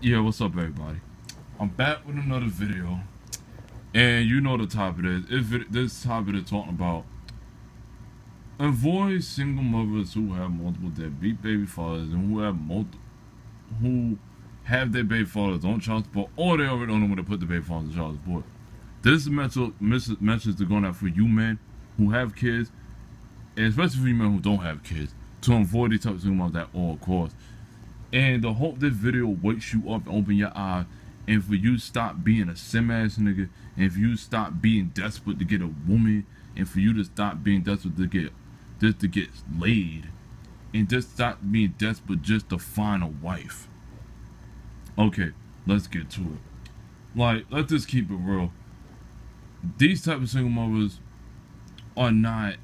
Yeah, what's up, everybody? I'm back with another video, and you know the topic is. This topic is talking about avoid single mothers who have multiple deadbeat baby fathers and who have their baby fathers on child support, or they already don't know when to put the baby fathers on child support. This is a message to going out for you men who have kids, and especially for you men who don't have kids, to avoid these types of single mothers at all costs. And to hope this video wakes you up and open your eyes, and for you stop being a sim ass nigga, and for you stop being desperate to get a woman, and for you to stop being desperate to get laid, and just stop being desperate just to find a wife. Okay, let's get to it. Like, let's just keep it real. These type of single mothers are not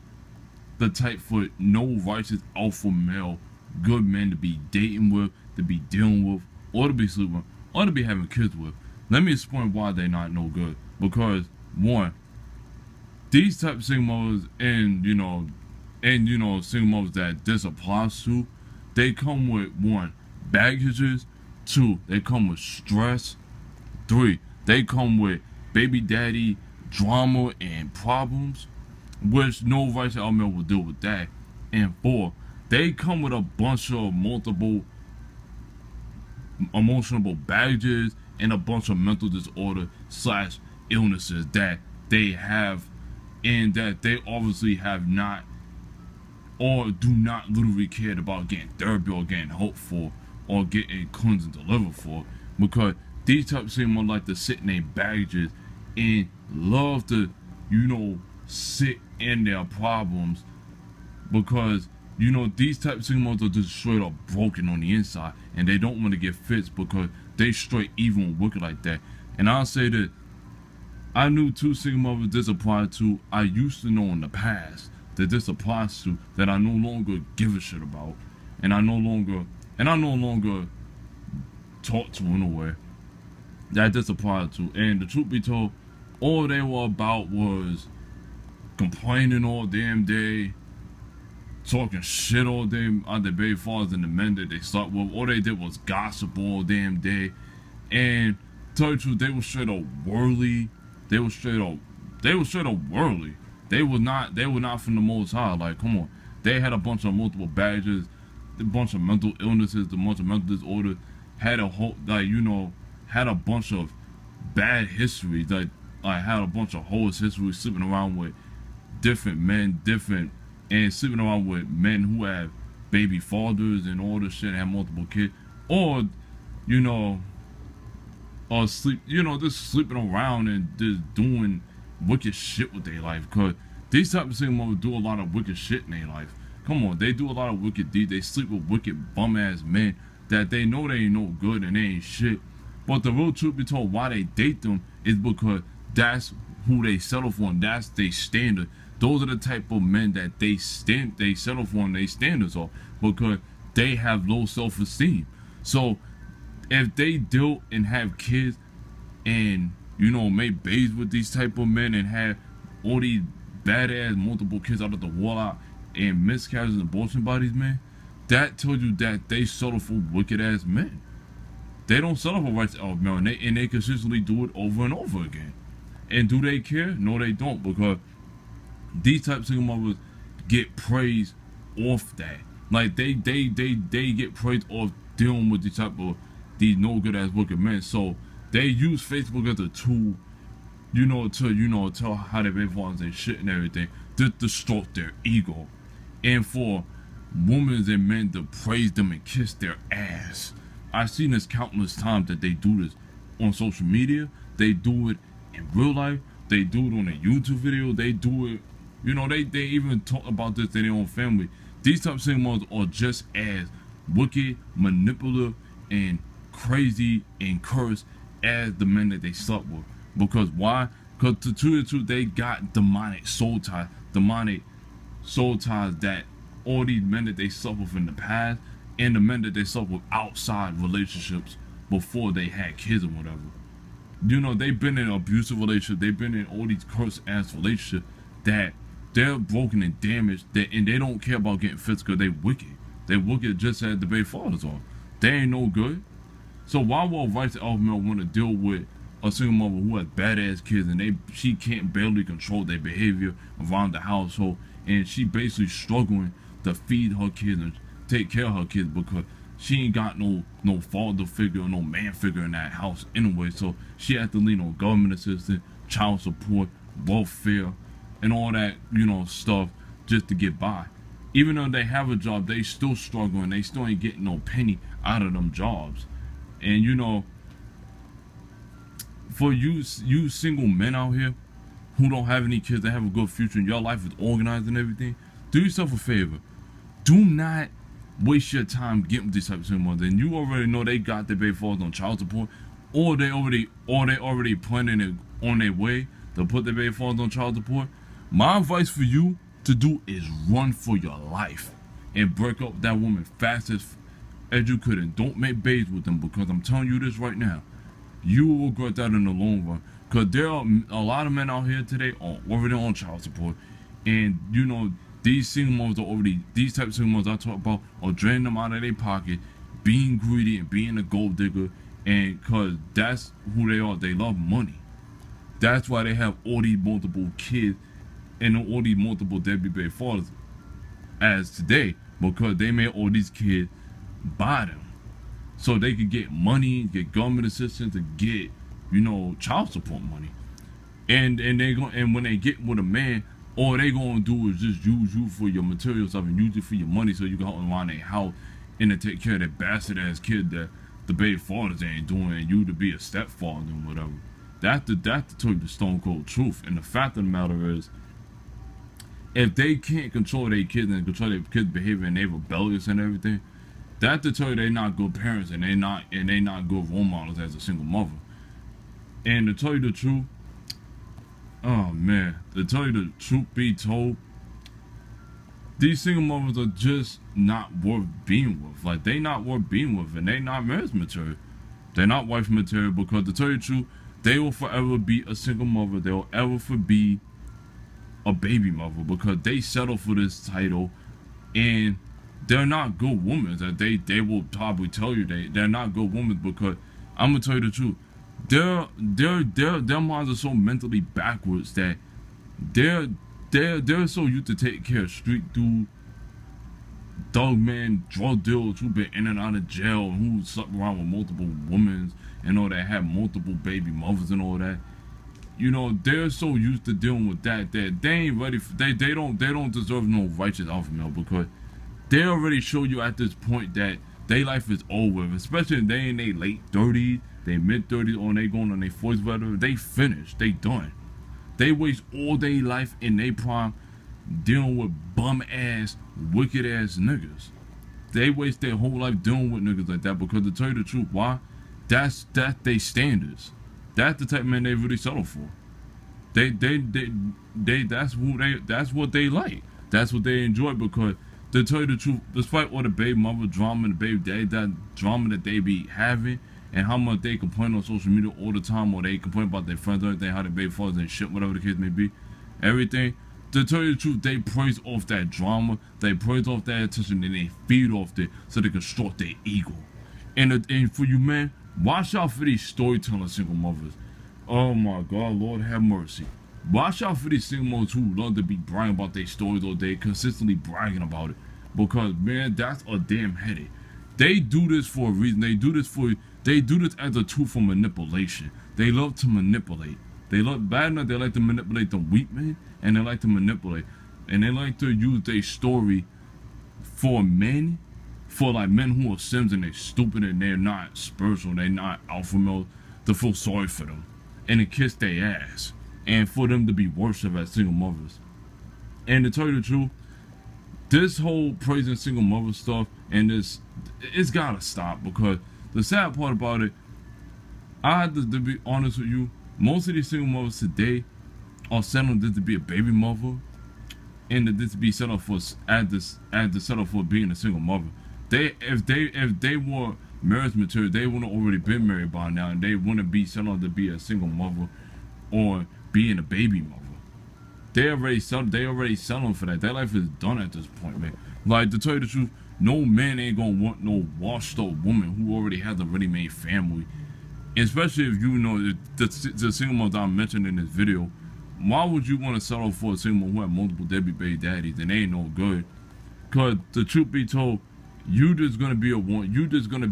the type for no righteous alpha male good men to be dating with, to be dealing with, or to be sleeping with, or to be having kids with. Let me explain why they're not no good. Because one, these type of single mothers and single mothers that this applies to, they come with one, baggages, two, they come with stress, three, they come with baby daddy drama and problems, which no righteous alpha male will deal with that, and four, they come with a bunch of multiple emotional baggages and a bunch of mental disorder / illnesses that they have, and that they obviously have not or do not literally care about getting therapy or getting help for, or getting cleansed and delivered for, because these types seem more like to sit in their baggages and love to, sit in their problems, because these type of single mothers are just straight up broken on the inside, and they don't want to get fixed because they straight evil and wicked like that. And I'll say that I knew two single mothers this applied to. I used to know in the past that this applies to, that I no longer give a shit about, and I no longer talk to in a way that this applied to. And the truth be told, all they were about was complaining all damn day, talking shit all day on their baby fathers and the men that they slept with. All they did was gossip all damn day. And to tell you the truth, they were straight up worldly. They were straight up worldly. They were not from the Most High. Like, come on. They had a bunch of multiple badges, a bunch of mental illnesses, a bunch of mental disorder, had a whole, had a bunch of bad history, had a bunch of whole history, sleeping around with different men, and sleeping around with men who have baby fathers and all this shit, and have multiple kids, or just sleeping around and just doing wicked shit with their life. Cause these type of single mothers do a lot of wicked shit in their life. Come on, they do a lot of wicked deeds. They sleep with wicked bum ass men that they know they ain't no good and they ain't shit. But the real truth be told, why they date them is because that's who they settle for, and that's their standard. Those are the type of men that they settle for, and they standards are, because they have low self-esteem. So if they deal and have kids and make babies with these type of men and have all these badass multiple kids out of the wall out and miscarriages and abortion by these men, that tells you that they settle for wicked ass men. They don't settle for rights of men, and they consistently do it over and over again. And do they care? No, they don't, because these type of single mothers get praised off that. Like, they get praised off dealing with these no good ass wicked men. So they use Facebook as a tool, to tell how they baby fathers and shit and everything, to stroke their ego, and for women and men to praise them and kiss their ass. I've seen this countless times that they do this on social media. They do it in real life. They do it on a YouTube video. They do it, they even talk about this in their own family. These type of single mothers are just as wicked, manipulative, and crazy and cursed as the men that they slept with. Because why? Because to tell you the truth, they got demonic soul ties that all these men that they slept with in the past, and the men that they slept with outside relationships before they had kids or whatever. They've been in abusive relationships. They've been in all these cursed ass relationships that they're broken and damaged, and they don't care about getting fixed because they wicked. They wicked just as the baby fathers are. They ain't no good. So why will a righteous alpha male want to deal with a single mother who has badass kids and she can't barely control their behavior around the household, and she basically struggling to feed her kids and take care of her kids because she ain't got no father figure or no man figure in that house anyway. So she has to lean on government assistance, child support, welfare, and all that, stuff just to get by. Even though they have a job, they still struggling. They still ain't getting no penny out of them jobs. And for you single men out here who don't have any kids that have a good future and your life is organized and everything, do yourself a favor. Do not waste your time getting with this type of single mother. And you already know they got their baby fathers on child support, or they already planning it on their way to put their baby fathers on child support. My advice for you to do is run for your life and break up that woman fast as you could, and don't make babies with them, because I'm telling you this right now, you will regret that in the long run. Because there are a lot of men out here today already on child support, and these single mothers are already, these types of single mothers I talk about are draining them out of their pocket, being greedy and being a gold digger, and because that's who they are. They love money. That's why they have all these multiple kids and all these multiple deadbeat baby fathers as today, because they made all these kids buy them so they could get money, get government assistance, to get child support money, and when they get with a man, all they gonna do is just use you for your material stuff and use it for your money, so you can help them around their house and to take care of that bastard ass kid that the baby fathers ain't doing, and you to be a stepfather and whatever. That's the stone cold truth. And the fact of the matter is, if they can't control their kids and control their kids' behavior and they rebellious and everything, that to tell you they not good parents and they not good role models as a single mother. And to tell you the truth, oh man, to tell you the truth be told, these single mothers are just not worth being with. Like, they not worth being with, and they not marriage material. They're not wife material, because to tell you the truth, they will forever be a single mother. They will ever be a baby mother, because they settle for this title, and they're not good women. That they will probably tell you they're not good women, because I'm gonna tell you the truth. Their minds are so mentally backwards that they're so used to taking care of street dude, thug man, drug dealers who've been in and out of jail, who slept around with multiple women and all that, have multiple baby mothers and all that. They're so used to dealing with that they ain't ready for, they don't deserve no righteous alpha male, because they already show you at this point that their life is over, especially if they in their late 30s, they mid 30s, or they going on their 40s, whatever. They finished, they done. They waste all their life in their prime dealing with bum ass, wicked ass niggas. They waste their whole life dealing with niggas like that, because to tell you the truth, why? That's they standards. That's the type of man they really settle for. That's what they like. That's what they enjoy, because to tell you the truth, despite all the baby mother drama and the baby daddy that drama that they be having, and how much they complain on social media all the time, or they complain about their friends and everything, how their baby fathers and shit, whatever the case may be, everything, to tell you the truth, they praise off that drama, they praise off that attention, and they feed off it so they can stroke their ego. And for you, man, watch out for these storytelling single mothers. Oh my God, Lord have mercy. Watch out for these single mothers who love to be bragging about their stories all day, consistently bragging about it. Because, man, that's a damn headache. They do this for a reason. They do this as a tool for manipulation. They love to manipulate. They love, bad enough, they like to manipulate the weak men, and they like to manipulate. And they like to use their story for men, for like men who are sims and they're stupid and they're not spiritual, they're not alpha males, to feel sorry for them and to kiss their ass, and for them to be worshipped as single mothers. And to tell you the truth, this whole praising single mother stuff and it's gotta stop, because the sad part about it, I had to be honest with you, most of these single mothers today are settling this to be a baby mother, and that this to be set up for as the setup for being a single mother. If they were marriage material, they would have already been married by now, and they wouldn't be set up to be a single mother or being a baby mother. They already settling for that. Their life is done at this point, man. Like, to tell you the truth, No man ain't gonna want no washed up woman who already has a ready-made family. Especially if you know the single mom that I mentioned in this video. Why would you want to settle for a single mom who had multiple deadbeat baby daddies and they ain't no good? Cause the truth be told, you just gonna be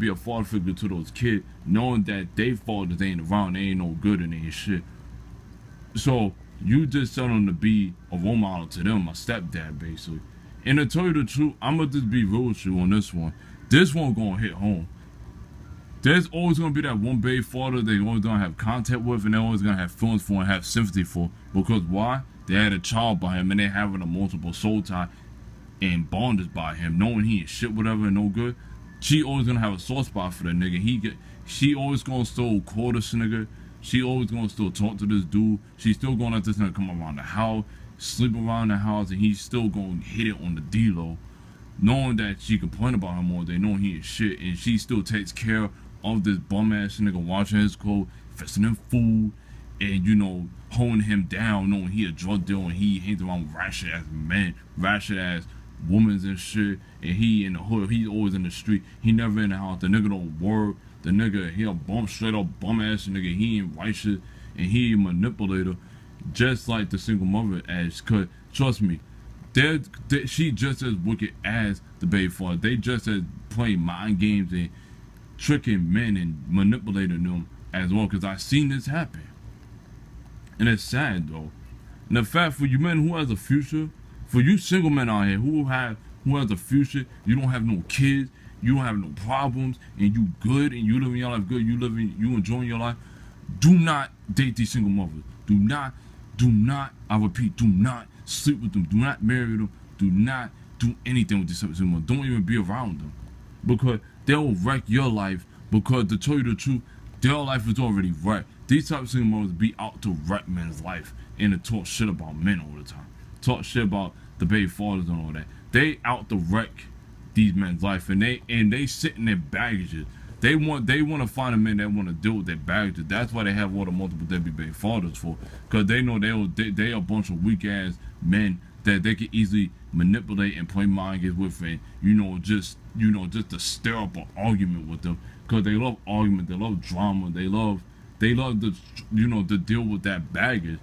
a father figure to those kids, knowing that they fathers ain't around, they ain't no good and they ain't shit. So you just tell them to be a role model to them, a stepdad basically. And to tell you the truth, I'ma just be real with you on this one. This one gonna hit home. There's always gonna be that one baby father they always gonna have contact with, and they're always gonna have feelings for and have sympathy for. Because why? They had a child by him, and they're having a multiple soul tie and bonded by him, knowing he is shit, whatever, and no good. She always gonna have a soft spot for that nigga. She always gonna still call this nigga. She always gonna still talk to this dude. She's still gonna let this nigga come around the house, sleep around the house, and he's still gonna hit it on the D-Lo, knowing that she complain about him all day, knowing he is shit, and she still takes care of this bum ass nigga, washing his clothes, fixing him food, and you know, holding him down, knowing he a drug dealer and he hangs around ratchet ass men, ratchet ass women and shit, and he in the hood, he's always in the street, he never in the house, the nigga don't work, the nigga, he a straight up bum ass nigga, he ain't righteous, and he a manipulator, just like the single mother as, cause trust me, she just as wicked as the baby father. They just as playing mind games and tricking men and manipulating them as well, because I've seen this happen. And it's sad though. And the fact for you men who has a future, for you single men out here who has a future, you don't have no kids, you don't have no problems, and you good and you living your life good, you enjoying your life, do not date these single mothers. Do not, I repeat, do not sleep with them, do not marry them, do not do anything with these single mothers. Don't even be around them. Because they'll wreck your life, because to tell you the truth, their life is already wrecked. These type of single mothers be out to wreck men's life and to talk shit about men all the time. Talk shit about the baby fathers and all that. They out to wreck these men's life, and they sit in their baggages. They want to find a man that want to deal with their baggages. That's why they have all the multiple deadbeat baby fathers for, because they know they a bunch of weak ass men that they can easily manipulate and play mind games with, and just to stir up an argument with them, because they love argument, they love drama, they love to deal with that baggage.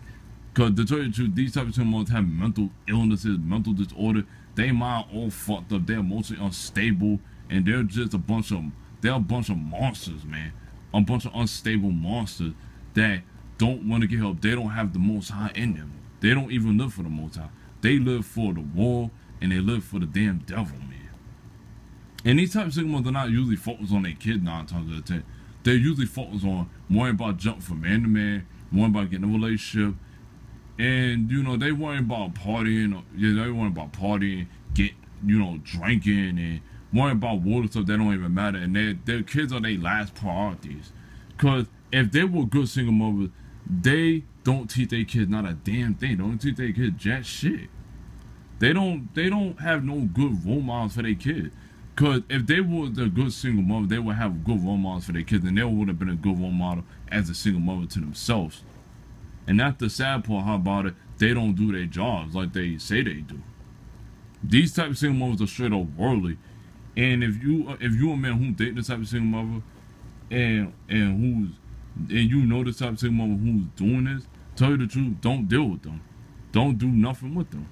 Because to tell you the truth, these type of single have mental illnesses, mental disorder. They mind all fucked up. They're mostly unstable, and they're just a bunch of monsters, man. A bunch of unstable monsters that don't want to get help. They don't have the Most High in them. They don't even live for the Most High. They live for the world, and they live for the damn devil, man. And these type of single mothers are not usually focused on their kids 9 times out of 10. They're usually focused on worrying about jumping from man to man, worrying about getting a relationship, and they worry about partying. They worry about partying, drinking, and worry about water stuff that don't even matter. And their kids are their last priorities. Cause if they were good single mothers, they don't teach their kids not a damn thing. They don't teach their kids jack shit. They don't have no good role models for their kids. Cause if they were the good single mother, they would have good role models for their kids, and they would have been a good role model as a single mother to themselves. And that's the sad part. How about it? They don't do their jobs like they say they do. These type of single mothers are straight up worldly. And if you a man who date this type of single mother, and you know this type of single mother who's doing this, tell you the truth, don't deal with them. Don't do nothing with them.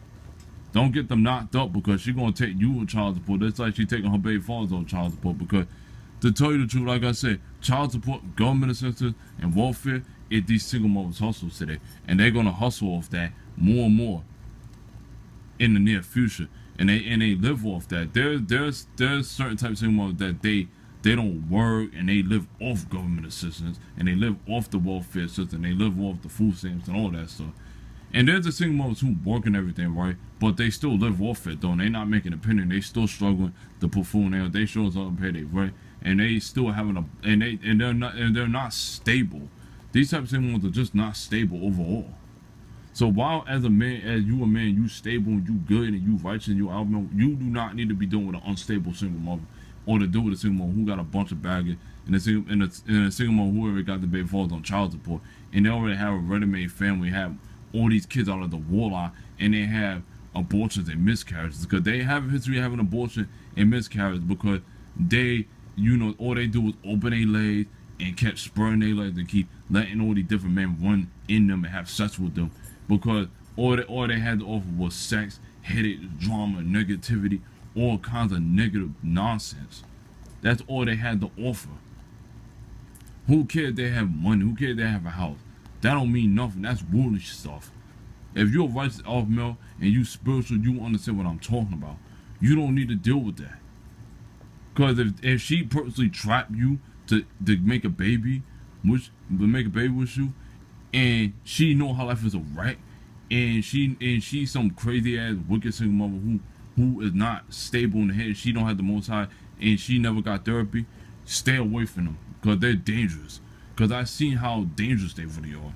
Don't get them knocked up, because she's gonna take you on child support. That's like she taking her baby fathers on child support. Because to tell you the truth, like I said, child support, government assistance, and welfare is these single mothers hustles today, and they're gonna hustle off that more and more in the near future. And they live off that. There's certain types of single mothers that they don't work, and they live off government assistance, and they live off the welfare system, they live off the food stamps and all that stuff. And there's the single mothers who work and everything, right? But they still live off it though. And they not making a penny. They still struggling to put food in there. They still don't pay their rent, and they still having they're not stable. These types of single mothers are just not stable overall. So while as a man, you stable and you good and you righteous and you out, you do not need to be dealing with an unstable single mother, or to deal with a single mother who got a bunch of baggage, and a single mother who already got the baby fathers on child support, and they already have a ready-made family, have all these kids out of the war line, and they have abortions and miscarriages, because they have a history of having abortion and miscarriages because they, all they do is open their legs and kept spurring their legs and keep letting all these different men run in them and have sex with them, because all they had to offer was sex, headache, drama, negativity, all kinds of negative nonsense. That's all they had to offer. Who cared they have money? Who cared they have a house? That don't mean nothing. That's worldly stuff. If you're a righteous alpha male and you spiritual, you understand what I'm talking about. You don't need to deal with that. Because if she purposely trapped you to make a baby, with you, and she know her life is a wreck, and she's some crazy ass wicked single mother who is not stable in the head, she don't have the Most High, and she never got therapy, stay away from them, because they're dangerous. Because I seen how dangerous they really are.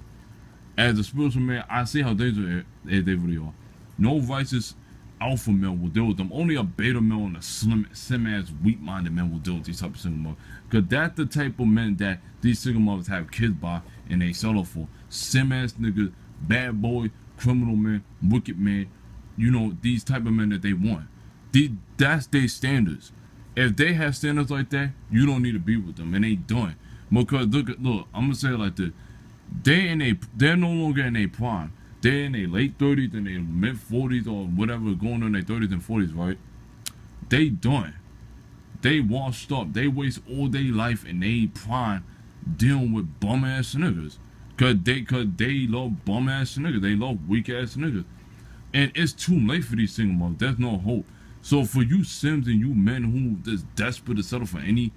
As a spiritual man, I see how dangerous they really are. No righteous alpha male will deal with them. Only a beta male and a slim ass weak-minded man will deal with these type of single mothers. Because that's the type of men that these single mothers have kids by and they settle for. Sim ass niggas, bad boy, criminal man, wicked man. These type of men that they want. That's their standards. If they have standards like that, you don't need to be with them, and they done. Because look, I'm gonna say it like this: they're no longer in their prime. They're in their late 30s and their mid 40s or whatever, going on their 30s and 40s, right? They done. They washed up. They waste all their life in their prime dealing with bum ass niggas. Cause they love bum ass niggas. They love weak ass niggas. And it's too late for these single mothers. There's no hope. So for you Sims and you men who is desperate to settle for any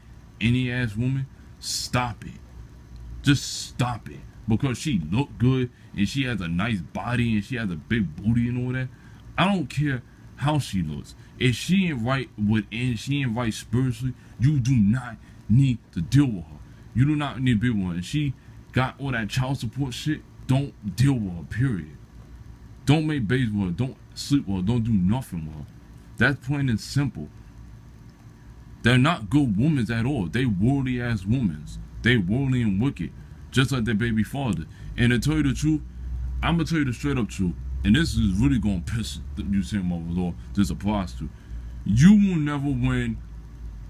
ass woman, stop it. Just stop it. Because she look good and she has a nice body and she has a big booty and all that. I don't care how she looks. If she ain't right within, she ain't right spiritually, you do not need to deal with her. You do not need to be with her. And she got all that child support shit, don't deal with her, period. Don't make babies with her. Don't sleep with her. Don't do nothing with her. That's plain and simple. They're not good women at all. They worldly ass women. They worldly and wicked. Just like their baby father. And to tell you the truth, I'm going to tell you the straight up truth. And this is really going to piss you saying mothers off. This applies to. You will never win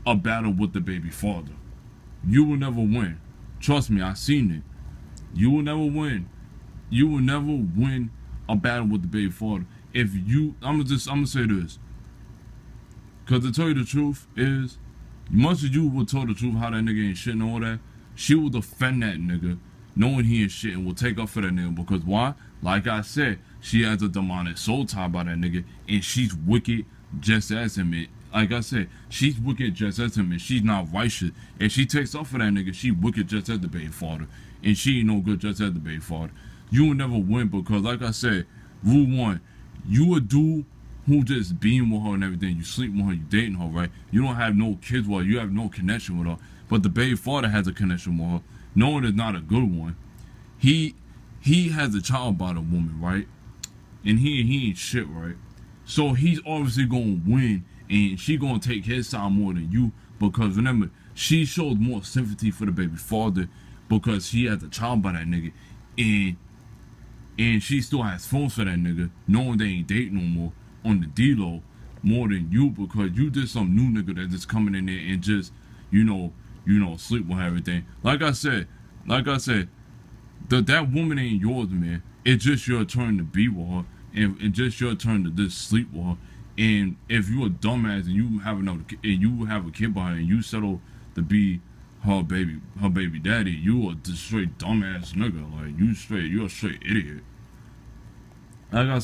a battle with the baby father. You will never win. Trust me, I've seen it. You will never win. You will never win a battle with the baby father. If you, I'm gonna say this. Cause to tell you the truth is, much as you will tell the truth how that nigga ain't shit and all that, she will defend that nigga, knowing he ain't shit, and will take up for that nigga. Because why? Like I said, she has a demonic soul tied by that nigga, and she's wicked just as him. And like I said, she's wicked just as him, and she's not righteous. If she takes up for that nigga, she wicked just as the baby father, and she ain't no good just as the baby father. You will never win because, like I said, rule one, you a dude who just being with her and everything. You sleep with her, you dating her, right? You don't have no kids with her, you have no connection with her. But the baby father has a connection with her, knowing it's not a good one. He has a child by the woman, right? And he ain't shit, right? So he's obviously gonna win, and she gonna take his side more than you, because remember, she shows more sympathy for the baby father because she has a child by that nigga, and she still has feelings for that nigga, knowing they ain't dating no more on the D-Lo more than you, because you just some new nigga that just coming in there and just, sleep with everything. Like I said, that woman ain't yours, man. It's just your turn to be with her, and it's just your turn to just sleep with her. And if you a dumbass and you have a kid by her and you settle to be her baby daddy, you a just straight dumbass nigga. Like you're a straight idiot. Like I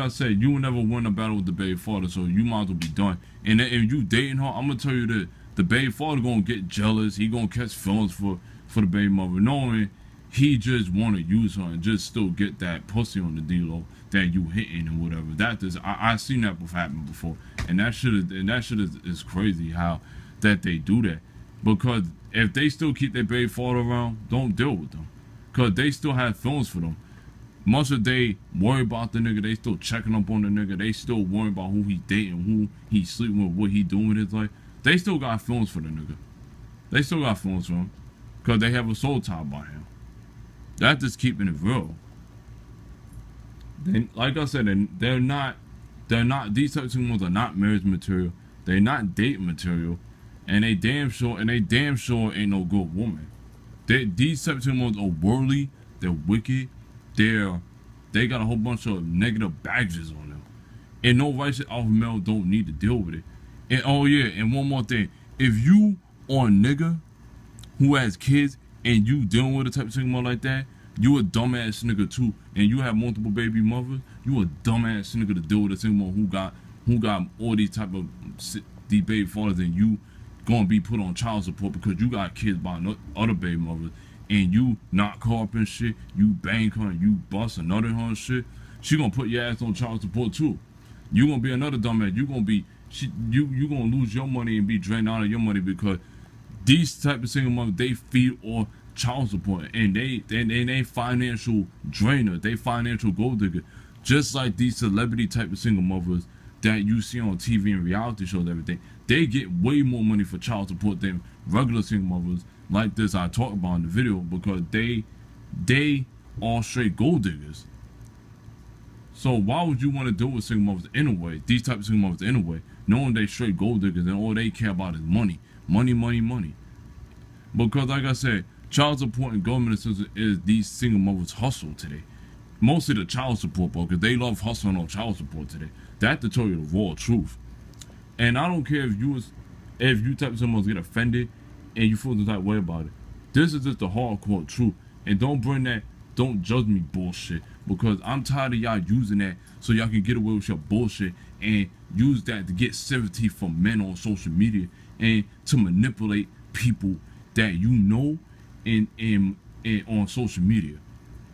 said, you will never win a battle with the baby father, so you might as well be done. And if you dating her, I'm gonna tell you that the baby father gonna get jealous. He gonna catch feelings for the baby mother, knowing he just wanna use her and just still get that pussy on the D-Lo that you hitting and whatever. That is, I seen that happen before, and that shit is crazy how that they do that. Because if they still keep their baby father around, don't deal with them, cause they still have feelings for them. Much of they worry about the nigga, they still checking up on the nigga, they still worry about who he dating, who he sleeping with, what he doing with his life. They still got feelings for the nigga. They still got feelings for him, cause they have a soul tie by him. That's just keeping it real. like I said, they're not. They're not. These types of single mothers are not marriage material. They're not date material, and they damn sure ain't no good woman. These types of single mothers are worldly. They're wicked. They got a whole bunch of negative baggages on them, and no righteous alpha male don't need to deal with it. And oh yeah, and one more thing: if you are a nigga who has kids and you dealing with a type of single mother like that, you a dumbass nigga too, and you have multiple baby mothers. You a dumbass nigga to deal with a single mother who got all these type of these baby fathers, and you gonna be put on child support because you got kids by other baby mothers, and you not caught up in shit. You bang her, and you bust another her and shit. She gonna put your ass on child support too. You gonna be another dumbass. You gonna be you gonna lose your money and be drained out of your money because these type of single mothers, they feed on child support, and they financial drainer. They financial gold digger, just like these celebrity type of single mothers that you see on TV and reality shows and everything. They get way more money for child support than regular single mothers like this I talk about in the video, because they are straight gold diggers. So why would you want to deal with single mothers anyway? These type of single mothers anyway, knowing they straight gold diggers and all they care about is money. Money, money, money. Because like I said, child support and government assistance is these single mothers' hustle today. Mostly the child support, because they love hustling on child support today. That to tell you the raw truth. And I don't care if you type of single mothers get offended and you feel the type way about it. This is just the hardcore truth. And don't judge me bullshit, because I'm tired of y'all using that so y'all can get away with your bullshit and use that to get sympathy from men on social media and to manipulate people that you know in on social media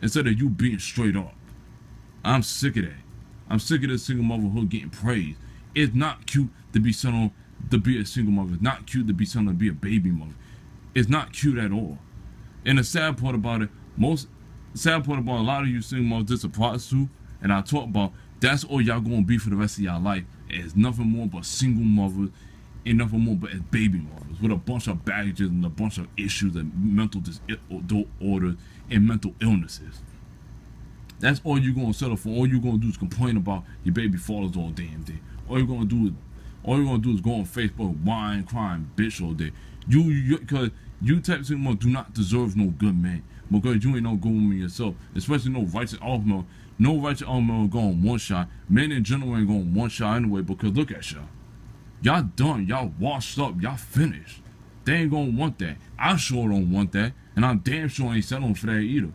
instead of you being straight up. I'm sick of that. I'm sick of this single motherhood getting praised. It's not cute to be sent on to be a single mother. It's not cute to be sent on to be a baby mother. It's not cute at all. And the sad part about it, a lot of you single mothers, this a prostitute, and I talk about that's all y'all gonna be for the rest of y'all life. It's nothing more but single mothers and nothing more but as baby mothers with a bunch of baggages and a bunch of issues and mental disorders and mental illnesses. That's all you're gonna settle for. All you're gonna do is complain about your baby fathers all damn day. All you're gonna do is go on Facebook, whine, crying, bitch all day. Because you type of single mother do not deserve no good man, because you ain't no good woman yourself. Especially no righteous alpha male. No righteous alpha male going one shot. Men in general ain't going one shot anyway, because look at y'all. Y'all done. Y'all washed up. Y'all finished. They ain't gonna want that. I sure don't want that. And I'm damn sure ain't settling for that either.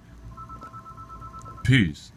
Peace.